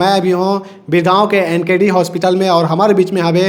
मैं अभी हूँ बिरगांव के एनकेडी हॉस्पिटल में और हमारे बीच में हवे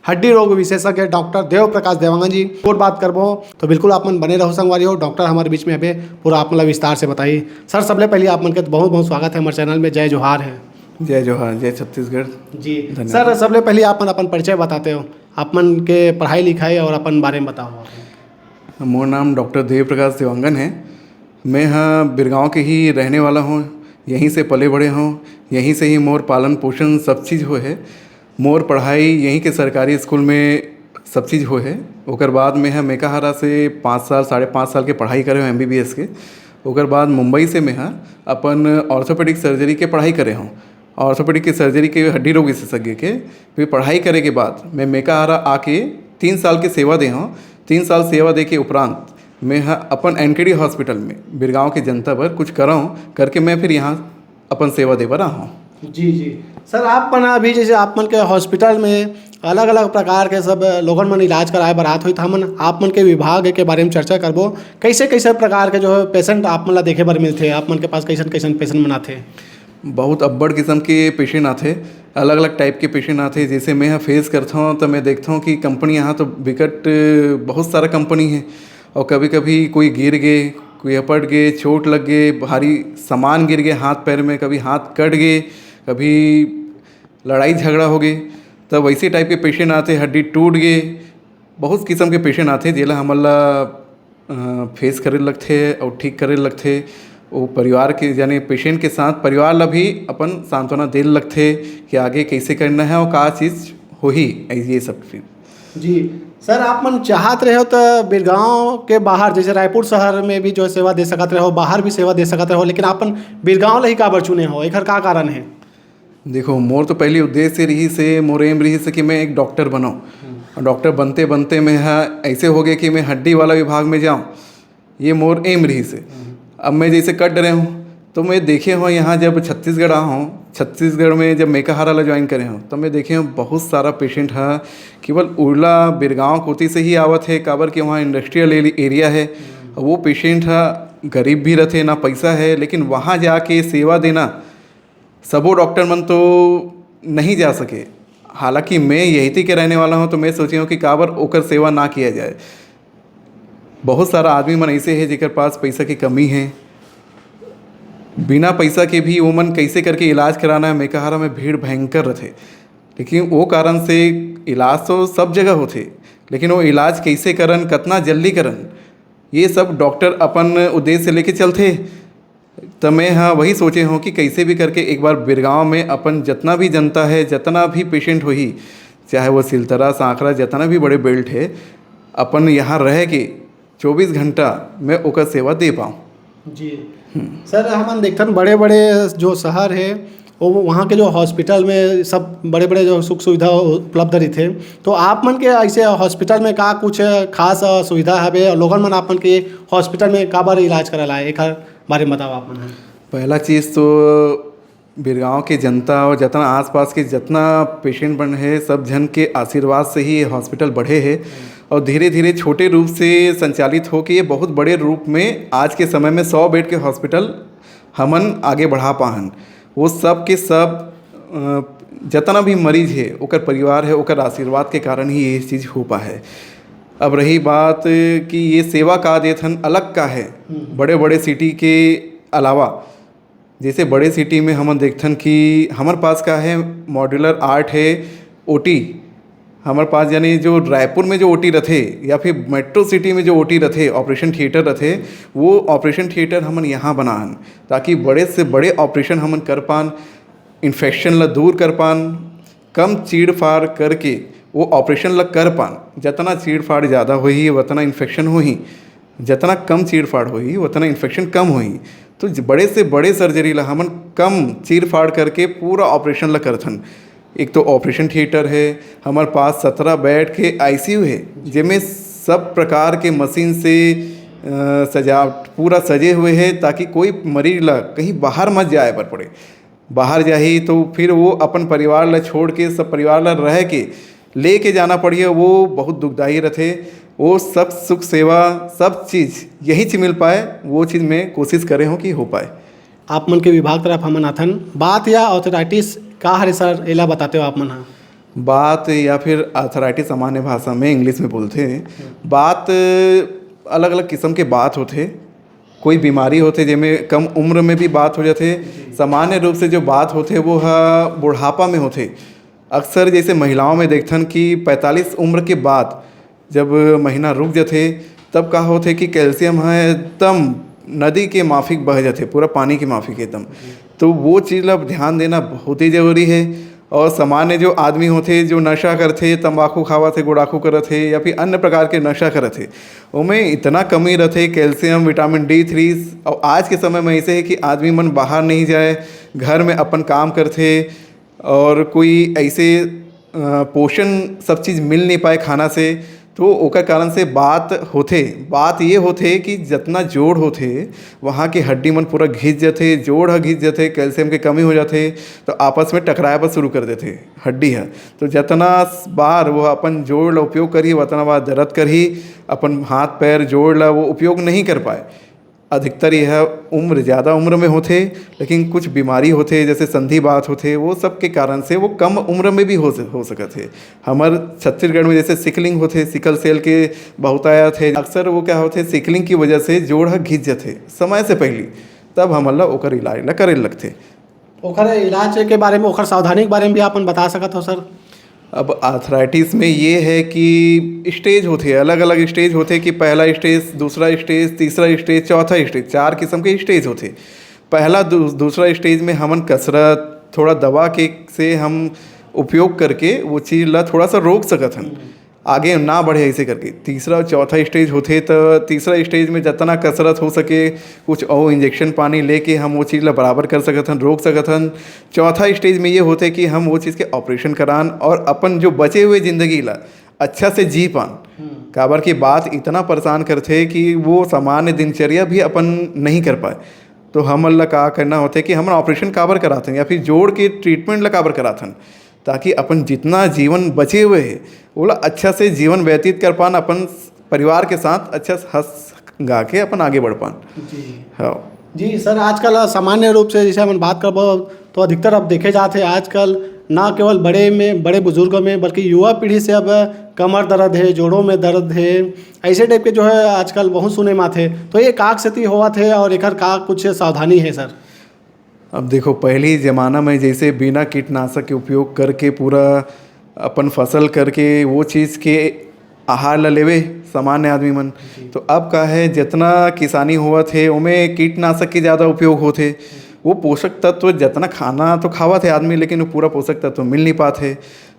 हड्डी रोग विशेषज्ञ डॉक्टर देव प्रकाश देवांगन जी और बात करबो तो बिल्कुल आप मन बने रहो संगवारी हो। डॉक्टर हमारे बीच में हवे पूरा आप मतलब विस्तार से बताइए। सर सबले पहले आप मन के बहुत बहुत स्वागत है हमारे चैनल में। जय जोहार है। जय जोहार, जय छत्तीसगढ़ जी सर, सबले पहले आप मन अपन परिचय बताते हो, आप मन के पढ़ाई लिखाई और अपन बारे में बताओ। मोर नाम डॉक्टर देव प्रकाश देवांगन है। मैं हाँ बिरगांव के ही रहने वाला हूँ, यहीं से पले बड़े हूँ, यहीं से ही मोर पालन पोषण सब चीज़ हो है। मोर पढ़ाई यहीं के सरकारी स्कूल में सब चीज़ हो है। ओकर बाद में है मेकाहारा से 5 साल 5.5 साल के पढ़ाई करे हूँ MBBS के। ओकर बाद मुंबई से मैं हाँ अपन ऑर्थोपेडिक सर्जरी के पढ़ाई करे हूँ। ऑर्थोपेडिक के सर्जरी के हड्डी रोग विशेषज्ञ के फिर पढ़ाई करे के बाद मैं मेकाहारा आके 3 साल के सेवा दे हूँ। 3 साल सेवा दे के उपरांत मैं हाँ अपन एनकेडी हॉस्पिटल में बिरगांव के जनता पर कुछ कराऊँ करके मैं फिर यहाँ अपन सेवा दे रहा हूँ। जी जी सर, आप मन अभी जैसे आप मन के हॉस्पिटल में अलग अलग प्रकार के सब लोगन मन इलाज कराए बर आत हुई, हमन आप मन के विभाग के बारे में चर्चा करबो। कैसे कैसे प्रकार के जो है पेशेंट आप मन ला देखे बर मिलते, आप मन के पास कैसन कैसन पेशेंट मन आथे? बहुत अब्बड़ किस्म के पेशेंट आते, अलग अलग टाइप के पेशेंट आते। जैसे मैं यहाँ फेस करता हूँ तो मैं देखता हूँ कि कंपनी यहाँ तो विकट बहुत सारा कंपनी है और कभी कभी कोई गिर गए, कोई अपट गए, चोट लग गए, भारी सामान गिर गए हाथ पैर में, कभी हाथ कट गए, कभी लड़ाई झगड़ा हो गए, तब वैसे टाइप के पेशेंट आते। हड्डी टूट गए, बहुत किस्म के पेशेंट आते जेला हमला फेस करे लगते और ठीक करे लगते। वो परिवार के यानी पेशेंट के साथ परिवार ला भी अपन सांत्वना दे लगते कि आगे कैसे करना है और का चीज़ हो ही ये सब फिर। जी सर, आप मन चाहत रहे हो तो बिरगांव के बाहर जैसे रायपुर शहर में भी जो सेवा दे सकते रहो, बाहर भी सेवा दे सकते रहो, लेकिन अपन बिरगांव ला ही काबर चुने हो, एकर का कारण है? देखो मोर तो पहले उद्देश्य रही से, मोर एम रही से कि मैं एक डॉक्टर बनूं। और डॉक्टर बनते बनते मैं ऐसे हो गए कि मैं हड्डी वाला विभाग में जाऊं, ये मोर एम रही से। अब मैं जैसे कट रहे हूँ तो मैं देखे हूँ यहाँ जब छत्तीसगढ़ आ हूँ, छत्तीसगढ़ में जब मेकाहारा ला ज्वाइन करे हूँ तो मैं देखे हूँ बहुत सारा पेशेंट है केवल उड़ला बिरगांव कोती से ही आवत है, काबर कि वहाँ इंडस्ट्रियल एरिया है। वो पेशेंट है गरीब भी रहते, ना पैसा है, लेकिन वहाँ जाके सेवा देना सबो डॉक्टर मन तो नहीं जा सके। हालांकि मैं यही के रहने वाला हूँ तो मैं सोची हूँ कि काबर ओकर सेवा ना किया जाए। बहुत सारा आदमी मन ऐसे है जेकर पास पैसा की कमी है, बिना पैसा के भी वो मन कैसे करके इलाज कराना है। मेकाहारा में भीड़ भयंकर रहते, लेकिन वो कारण से इलाज तो सब जगह होते, लेकिन वो इलाज कैसे करन, कितना जल्दी करन, ये सब डॉक्टर अपन उद्देश्य से लेके चलते। तो मैं हाँ वही सोचे हूँ कि कैसे भी करके एक बार बिरगांव में अपन जितना भी जनता है, जितना भी पेशेंट हो ही, चाहे वो सिलतरा सांकरा जितना भी बड़े बेल्ट है, अपन यहाँ रह के 24 घंटा मैं ओकर सेवा दे पाऊँ। जी सर, हम देखते हैं बड़े बड़े जो शहर है वो वहाँ के जो हॉस्पिटल में सब बड़े बड़े जो सुख सुविधा उपलब्ध रहते, तो आप मन के ऐसे हॉस्पिटल में का कुछ खास सुविधा है और लोगन मन आप मन के हॉस्पिटल में का बार इलाज कराला है, एक बारे में बताओ आप मन। पहला चीज़ तो बिरगांव के जनता और जितना आसपास के जितना पेशेंट बन है सब जन के आशीर्वाद से ही हॉस्पिटल बढ़े है और धीरे धीरे छोटे रूप से संचालित हो के ये बहुत बड़े रूप में आज के समय में 100 बेड के हॉस्पिटल हमन आगे बढ़ा पाहन। वो सब के सब जितना भी मरीज है ओकर परिवार है, ओकर आशीर्वाद के कारण ही ये चीज़ हो पा है। अब रही बात कि ये सेवा का देथन अलग का है बड़े बड़े सिटी के अलावा। जैसे बड़े सिटी में हम देखथन कि हमारे पास का है मॉड्यूलर आर्ट है, ओटी हमारे पास, यानी जो रायपुर में जो ओटी रथे या फिर मेट्रो सिटी में जो ओटी रथे ऑपरेशन थिएटर रथे, वो ऑपरेशन थिएटर हमन यहाँ बनान ताकि बड़े से बड़े ऑपरेशन हमन कर पान, इन्फेक्शन ला दूर कर पान, कम चीड़ फाड़ करके वो ऑपरेशन ला कर पान। जितना चीड़ फाड़ ज़्यादा होही उतना इन्फेक्शन होही, जितना कम चीड़ फाड़ होही उतना इन्फेक्शन कम होही। तो बड़े से बड़े सर्जरी ला हमन कम चीड़ फाड़ करके पूरा ऑपरेशन ला करथन। एक तो ऑपरेशन थिएटर है, हमारे पास 17 बेड के ICU है जिनमें सब प्रकार के मशीन से सजावट पूरा सजे हुए हैं ताकि कोई मरीज ला कहीं बाहर मत जाए पर पड़े। बाहर जाही तो फिर वो अपन परिवार ला छोड़ के सब परिवार ला रह के ले के जाना पड़िए, वो बहुत दुखदाई रहते। वो सब सुख सेवा सब चीज़ यही चीज़ मिल पाए, वो चीज़ मैं कोशिश करे हूँ कि हो पाए। आप मन के विभाग तरफ हमन आथन बात या ऑर्थराइटिस का हरे सर एला बताते हो आप मन हा। बात या फिर आर्थराइटिस सामान्य भाषा में इंग्लिश में बोलते हैं। बात अलग अलग किस्म के बात होते, कोई बीमारी होते जिनमें कम उम्र में भी बात हो जाते। सामान्य रूप से जो बात होते वो बुढ़ापा में होते। अक्सर जैसे महिलाओं में देखथन कि 45 उम्र के बाद जब महीना रुक जाते तब का होते कि कैल्शियम है एकदम नदी के माफिक बह जाते, पूरा पानी के माफिक एकदम। तो वो चीज़ ला ध्यान देना बहुत ही ज़रूरी है। और सामान्य जो आदमी होते जो नशा करते, तंबाकू खावत थे, गुड़ाखू करत थे या फिर अन्य प्रकार के नशा करत थे, उनमें इतना कमी रहते कैल्शियम, विटामिन D3। और आज के समय में ऐसे है कि आदमी मन बाहर नहीं जाए, घर में अपन काम करते और कोई ऐसे पोषण सब चीज़ मिल नहीं पाए खाना से, तो ओकर कारण से बात ये होते कि जितना जोड़ होते वहाँ के हड्डी मन पूरा घिंच जाते, जोड़ घिंच जाते, कैल्शियम के कमी हो जाते तो आपस में टकराए पर शुरू कर देते हड्डी है। तो जितना बार वो अपन जोड़ ला उपयोग करी उतना बार दर्द करी, अपन हाथ पैर जोड़ ला वो उपयोग नहीं कर पाए। अधिकतर यह उम्र ज़्यादा उम्र में होते, लेकिन कुछ बीमारी होते जैसे संधि बात होते, वो सब के कारण से वो कम उम्र में भी हो सकते थे। हमारे छत्तीसगढ़ में जैसे सिकलिंग होते, सिकल सेल के बहुतायत है। अक्सर वो क्या होते सिकलिंग की वजह से जोड़ घिंच जाते समय से पहले, तब हमला ओकर इलाज ला करे लगते। ओकर इलाज के बारे में, ओकर सावधानी के बारे में भी आपन बता सकत हो सर। अब आर्थराइटिस में ये है कि स्टेज होते हैं, अलग अलग स्टेज होते कि पहला स्टेज, दूसरा स्टेज, तीसरा स्टेज, चौथा स्टेज, 4 किस्म के स्टेज होते। पहला दूसरा स्टेज में हमन कसरत थोड़ा दवा के से हम उपयोग करके वो चीज़ ला थोड़ा सा रोक सकत हन, आगे ना बढ़े ऐसे करके। तीसरा और चौथा स्टेज होते तो तीसरा स्टेज में जितना कसरत हो सके कुछ और इंजेक्शन पानी लेके हम वो चीज़ ला बराबर कर सकत हन, रोक सकत हन। चौथा स्टेज में ये होते कि हम वो चीज़ के ऑपरेशन करान और अपन जो बचे हुए ज़िंदगी ला अच्छा से जी पान। काबर की बात इतना परेशान करते कि वो सामान्य दिनचर्या भी अपन नहीं कर पाए। तो हमन ला का करना होते कि हम ऑपरेशन काबर कराते या फिर जोड़ के ट्रीटमेंट ला काबर कराथन, ताकि अपन जितना जीवन बचे हुए है वो अच्छा से जीवन व्यतीत कर पान, अपन परिवार के साथ अच्छा हंस गा के अपन आगे बढ़ पान। हाँ जी सर, आजकल सामान्य रूप से जैसे हम बात करबो तो अधिकतर अब देखे जाते हैं आजकल ना केवल बड़े बुजुर्गों में बल्कि युवा पीढ़ी से अब कमर दर्द है, जोड़ों में दर्द है, ऐसे टाइप के जो है आजकल बहुत सुने में आते। तो ये काक सेती होवा थे और एक का कुछ सावधानी है सर। अब देखो पहले ज़माना में जैसे बिना कीटनाशक के उपयोग करके पूरा अपन फसल करके वो चीज़ के आहार ला लेवे सामान्य आदमी मन। तो अब का है जितना किसानी हुआ थे उनमें कीटनाशक के ज़्यादा उपयोग होते, वो पोषक तत्व जितना खाना तो खावा थे आदमी लेकिन वो पूरा पोषक तत्व मिल नहीं पाते।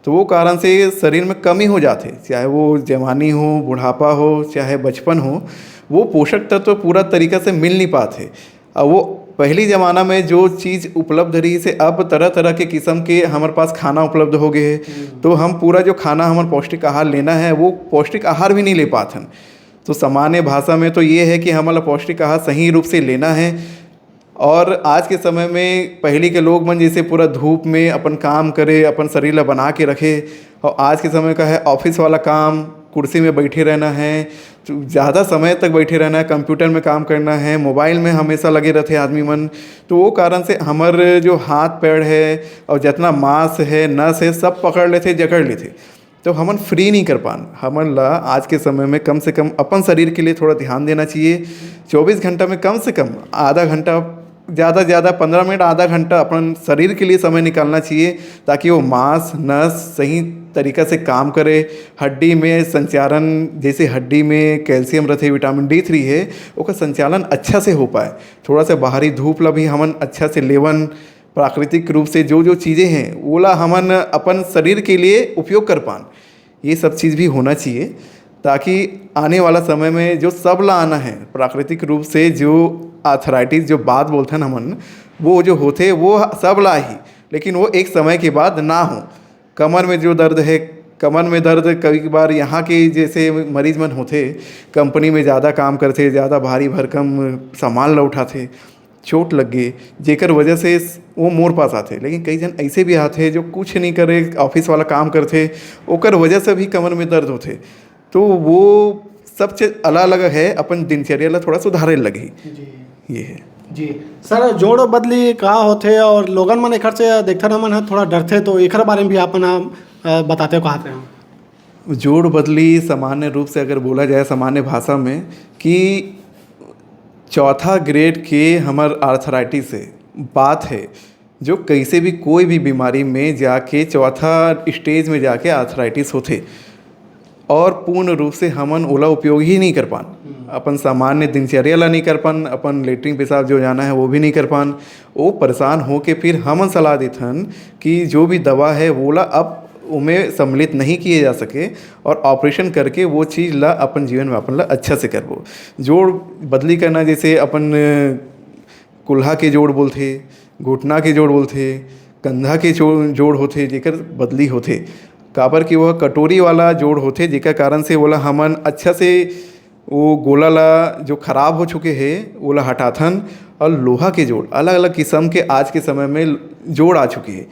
तो वो कारण से शरीर में कमी हो जाते, चाहे वो जवानी हो, बुढ़ापा हो, चाहे बचपन हो, वो पोषक तत्व पूरा तरीक़ा से मिल नहीं पाते। अब वो पहली ज़माना में जो चीज़ उपलब्ध रही से अब तरह तरह के किस्म के हमारे पास खाना उपलब्ध हो गए हैं। तो हम पूरा जो खाना हमारे पौष्टिक आहार लेना है वो पौष्टिक आहार भी नहीं ले पाते हैं। तो सामान्य भाषा में तो ये है कि हमारा पौष्टिक आहार सही रूप से लेना है। और आज के समय में पहले के लोग मन जैसे पूरा धूप में अपन काम करे, अपन शरीर ला बना के रखे, और आज के समय का है ऑफिस वाला काम, कुर्सी में बैठे रहना है, तो ज़्यादा समय तक बैठे रहना है, कंप्यूटर में काम करना है, मोबाइल में हमेशा लगे रहते आदमी मन। तो वो कारण से हमारे जो हाथ पैर है और जितना मांस है, नस है, सब पकड़ लेते, जकड़ लेते। तो हमन फ्री नहीं कर पान। हमन ला आज के समय में कम से कम अपन शरीर के लिए थोड़ा ध्यान देना चाहिए। 24 घंटा में कम से कम आधा घंटा, ज़्यादा से ज़्यादा 15 मिनट, आधा घंटा अपन शरीर के लिए समय निकालना चाहिए, ताकि वो मांस नस सही तरीक़ा से काम करे। हड्डी में संचालन, जैसे हड्डी में कैल्शियम रहते, विटामिन D3 है, उसका संचालन अच्छा से हो पाए। थोड़ा सा बाहरी धूप ला भी हमन अच्छा से लेवन, प्राकृतिक रूप से जो जो चीज़ें हैं वो ला हमन अपन शरीर के लिए उपयोग कर पान। ये सब चीज़ भी होना चाहिए, ताकि आने वाला समय में जो सब ला आना है प्राकृतिक रूप से, जो आर्थराइटिस जो बात बोलते हैं हमन, वो जो होते वो सब ला ही, लेकिन वो एक समय के बाद ना हो। कमर में जो दर्द है, कमर में दर्द कभी बार यहाँ के जैसे मरीज मन होते, कंपनी में ज़्यादा काम करते, ज़्यादा भारी भरकम सामान ला उठाते, चोट लग गई, जेकर वजह से वो मोर पास आते। लेकिन कई जन ऐसे भी आते जो कुछ नहीं करे, ऑफिस वाला काम करते, ओकर वजह से भी कमर में दर्द होते। तो वो सब चीज़ अलग अलग है, अपन दिनचर्या ला थोड़ा सुधारे लगी। ये है। जी सर, जोड़ बदली का होथे और लोगन मन एखर से देखथन हमन ह थोड़ा डरथे, तो एखर बारे में भी आपन बताते कहते हैं। जोड़ बदली सामान्य रूप से अगर बोला जाए सामान्य भाषा में कि चौथा ग्रेड के हमर आर्थराइटिस से बात है जो कैसे भी कोई भी बीमारी में जाके चौथा स्टेज में जाके आर्थराइटिस होते और पूर्ण रूप से हमन ओला उपयोग ही नहीं कर पान, अपन सामान्य दिनचर्या ला नहीं कर पान, अपन लेटरिन पेशाब जो जाना है वो भी नहीं कर पान। वो परेशान हो के फिर हमन सलाह देथन कि जो भी दवा है वो ला अब उमें सम्मिलित नहीं किए जा सके और ऑपरेशन करके वो चीज़ ला अपन जीवन में अपन ला अच्छा से करबो। जोड़ बदली करना जैसे अपन कुल्हा के जोड़ बोलथे, घुटना के जोड़ बोलथे, कंधा के जोड़ होथे जेकर बदली होथे, काबर कि वह कटोरी वाला जोड़ होथे जेकर कारण से ओला हमन अच्छा से वो गोला ला जो खराब हो चुके हैं ओला हटाथन। और लोहा के जोड़ अलग अलग किस्म के आज के समय में जोड़ आ चुके हैं।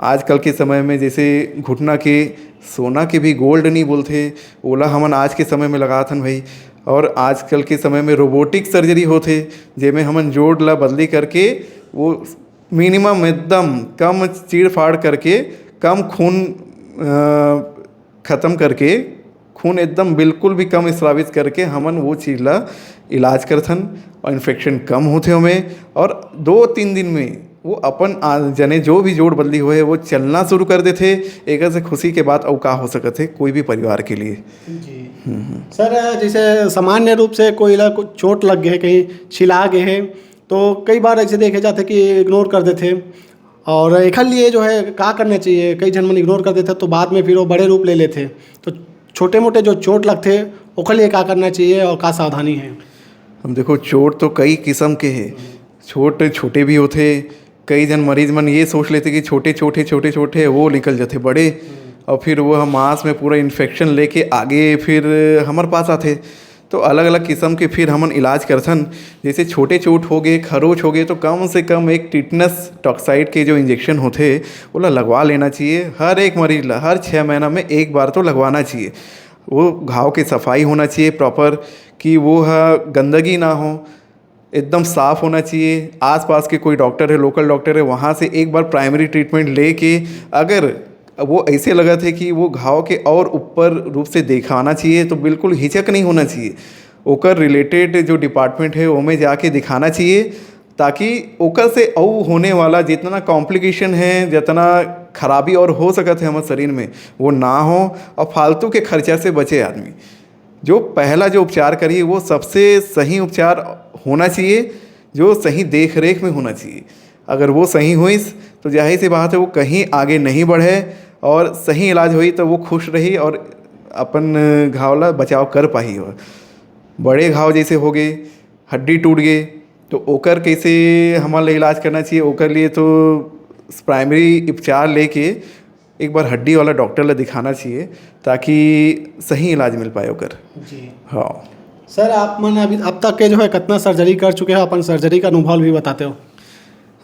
आजकल के समय में जैसे घुटना के सोना के भी गोल्ड नहीं बोलते ओला हमन आज के समय में लगाथन भाई। और आजकल के समय में रोबोटिक सर्जरी होथे जेमें हमन जोड़ ला बदली करके वो मिनिमम एकदम कम चीड़ फाड़ करके कम खून ख़त्म करके खून एकदम बिल्कुल भी कम स्रावित करके हमन वो चीज़ ला इलाज करथन और इन्फेक्शन कम होते हमें। और 2-3 दिन में वो अपन जने जो भी जोड़ बदली हुए वो चलना शुरू कर देते। एक से खुशी के बाद और का हो सकते है कोई भी परिवार के लिए। जी सर, जैसे सामान्य रूप से कोई ला चोट लग गए, कहीं छिला गए हैं, तो कई बार ऐसे देखे जाते कि इग्नोर कर देते और एक लिए जो है क्या करना चाहिए। कई जन मन इग्नोर कर देते तो बाद में फिर वो बड़े रूप ले लेते। तो छोटे मोटे जो चोट लगते ओखर लिए क्या करना चाहिए और क्या सावधानी है। हम देखो चोट तो कई किस्म के हैं, छोटे भी होते। कई जन मरीज मन ये सोच लेते कि छोटे छोटे वो निकल जाते बड़े और फिर वो हम मांस में पूरा इन्फेक्शन लेके आगे फिर हमारे पास आते। तो अलग अलग किस्म के फिर हमन इलाज करथन। जैसे छोटे चोट हो गए, खरोच हो गए तो कम से कम एक टिटनस टॉक्साइड के जो इंजेक्शन होते वो लगवा लेना चाहिए। हर एक मरीज ला हर 6 महीना में एक बार तो लगवाना चाहिए। वो घाव की सफाई होना चाहिए प्रॉपर कि वो गंदगी ना हो, एकदम साफ़ होना चाहिए। आसपास के कोई डॉक्टर है, लोकल डॉक्टर है, वहाँ से एक बार प्राइमरी ट्रीटमेंट लेके अगर वो ऐसे लगा थे कि वो घाव के और ऊपर रूप से दिखाना चाहिए तो बिल्कुल हिचक नहीं होना चाहिए। ओकर रिलेटेड जो डिपार्टमेंट है वो में जाके दिखाना चाहिए ताकि ओकर से और होने वाला जितना कॉम्प्लिकेशन है, जितना खराबी और हो सकता है हमारे शरीर में वो ना हो और फालतू के खर्चा से बचे आदमी। जो पहला जो उपचार करिए वो सबसे सही उपचार होना चाहिए, जो सही देख रेख में होना चाहिए। अगर वो सही हुई तो जाहिर सी बात है वो कहीं आगे नहीं बढ़े और सही इलाज हुई तो वो खुश रही और अपन घाव ला बचाव कर पाही। और बड़े घाव जैसे हो गए, हड्डी टूट गए तो ओकर कैसे हमारे इलाज करना चाहिए। ओकर लिए तो प्राइमरी उपचार लेके एक बार हड्डी वाला डॉक्टर ला दिखाना चाहिए ताकि सही इलाज मिल पाए ओकर। जी हाँ सर, आप मन अभी अब तक के जो है कितना सर्जरी कर चुके हो, अपन सर्जरी का अनुभव भी बताते हो।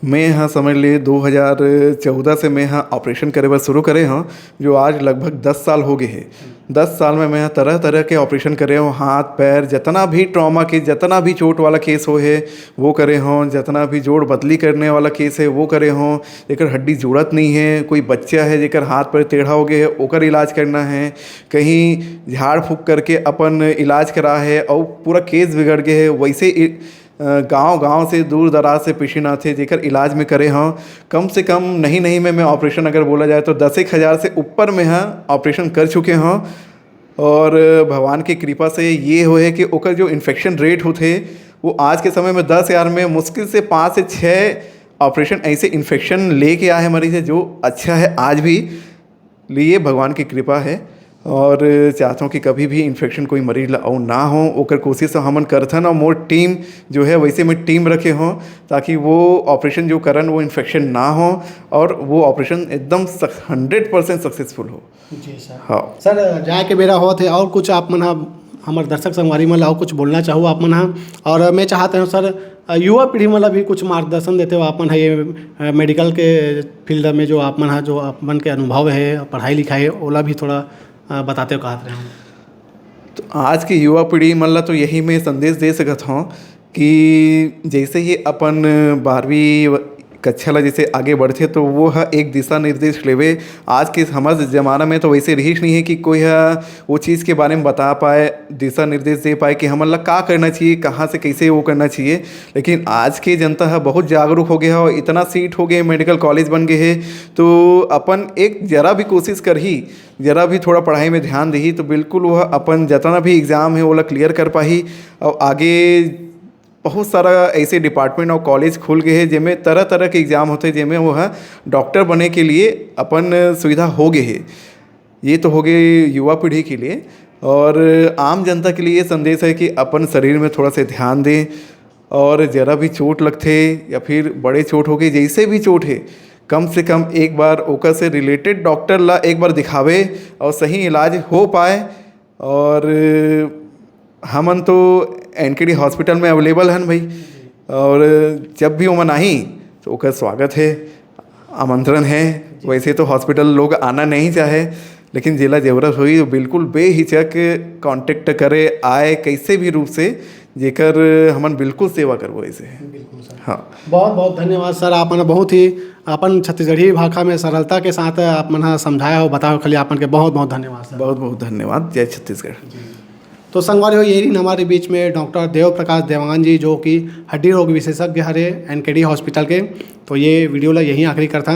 मैं यहाँ समझ लिए 2014 से मैं यहाँ ऑपरेशन करे बर शुरू करे हूँ, जो आज लगभग 10 साल हो गए हैं। 10 साल में मैं यहाँ तरह तरह के ऑपरेशन करे हूँ। हाथ पैर जितना भी ट्रॉमा के जितना भी चोट वाला केस हो है वो करे हों, जितना भी जोड़ बदली करने वाला केस है वो करे हों। जेकर हड्डी जुड़त नहीं है, कोई बच्चा है जेकर हाथ पैर टेढ़ा हो गए है ओकर इलाज करना है, कहीं झाड़ फूँक करके अपन इलाज करा है और पूरा केस बिगड़ गए है, वैसे गांव से दूर दराज से पेशेंट आते जेकर इलाज में करे हों। कम से कम नहीं में मैं ऑपरेशन अगर बोला जाए तो 10,000 से ऊपर में ऑपरेशन कर चुके हों। और भगवान की कृपा से ये हो है कि ओकर जो इन्फेक्शन रेट होते वो आज के समय में 10,000 में मुश्किल से 5 से 6 ऑपरेशन ऐसे इन्फेक्शन लेके आए मरीज है, जो अच्छा है आज भी। लिए भगवान की कृपा है और चाहता हूँ कि कभी भी इन्फेक्शन कोई मरीज ला और ना हो ओकर कोशिश हमन करथन। और मोर टीम जो है वैसे में टीम रखे हों ताकि वो ऑपरेशन जो करन वो इन्फेक्शन ना हो और वो ऑपरेशन एकदम 100% सक्सेसफुल हो। जी सर। हाँ सर, जाए के बेरा होत है और कुछ आप मन हमारे दर्शक संगवारी मन और कुछ बोलना चाहो आप मन। और मैं चाहता हूँ सर युवा पीढ़ी मन भी कुछ मार्गदर्शन देते हो आप मन है ये मेडिकल के फील्ड में जो आप मन जो आप मन के अनुभव है, पढ़ाई लिखाई है ओला भी थोड़ा बताते हो कहते रहे। तो आज की युवा पीढ़ी मतलब तो यही मैं संदेश दे सकता हूँ कि जैसे ही अपन 12वीं कक्षा ला जैसे आगे बढ़ते तो वो है एक दिशा निर्देश लेवे। आज के समझ ज़माना में तो वैसे रहीश नहीं है कि कोई है वो चीज़ के बारे में बता पाए, दिशा निर्देश दे पाए कि हमन ला का करना चाहिए, कहाँ से कैसे वो करना चाहिए। लेकिन आज के जनता है बहुत जागरूक हो गया और इतना सीट हो गए, मेडिकल कॉलेज बन गए है, तो अपन एक जरा भी कोशिश कर ही, जरा भी थोड़ा पढ़ाई में ध्यान दी तो बिल्कुल वह अपन जितना भी एग्ज़ाम है वो ला क्लियर कर पाही। और आगे बहुत सारा ऐसे डिपार्टमेंट और कॉलेज खुल गए हैं जिनमें तरह तरह के एग्ज़ाम होते हैं, जिनमें वह डॉक्टर बनने के लिए अपन सुविधा हो गए है। ये तो हो गए युवा पीढ़ी के लिए। और आम जनता के लिए ये संदेश है कि अपन शरीर में थोड़ा सा ध्यान दें, और ज़रा भी चोट लगते या फिर बड़े चोट हो गई, जैसे भी चोट है, कम से कम एक बार ओकर से रिलेटेड डॉक्टर ला एक बार दिखावे और सही इलाज हो पाए। और हमन तो एनकेडी हॉस्पिटल में अवेलेबल हन भाई, और जब भी ओमन आई तो ओकर स्वागत है, आमंत्रण है। वैसे तो हॉस्पिटल लोग आना नहीं चाहे, लेकिन जिला ज़रूरत हुई तो बिल्कुल बेहिचक कांटेक्ट करे, आए कैसे भी रूप से, जेकर हमन बिल्कुल सेवा करबो ऐसे। बिल्कुल सर। हाँ, बहुत बहुत धन्यवाद सर, आपने बहुत ही अपन छत्तीसगढ़ी भाषा में सरलता के साथ आप मन समझाया हो, बताओ खाली आपन के बहुत बहुत धन्यवाद सर। बहुत बहुत धन्यवाद। जय छत्तीसगढ़। तो संगवारी हो यही हमारे बीच में डॉक्टर देव प्रकाश देवांगन जी, जो कि हड्डी रोग विशेषज्ञ हरे एनकेडी हॉस्पिटल के। तो ये वीडियो ला यहीं आखिरी करता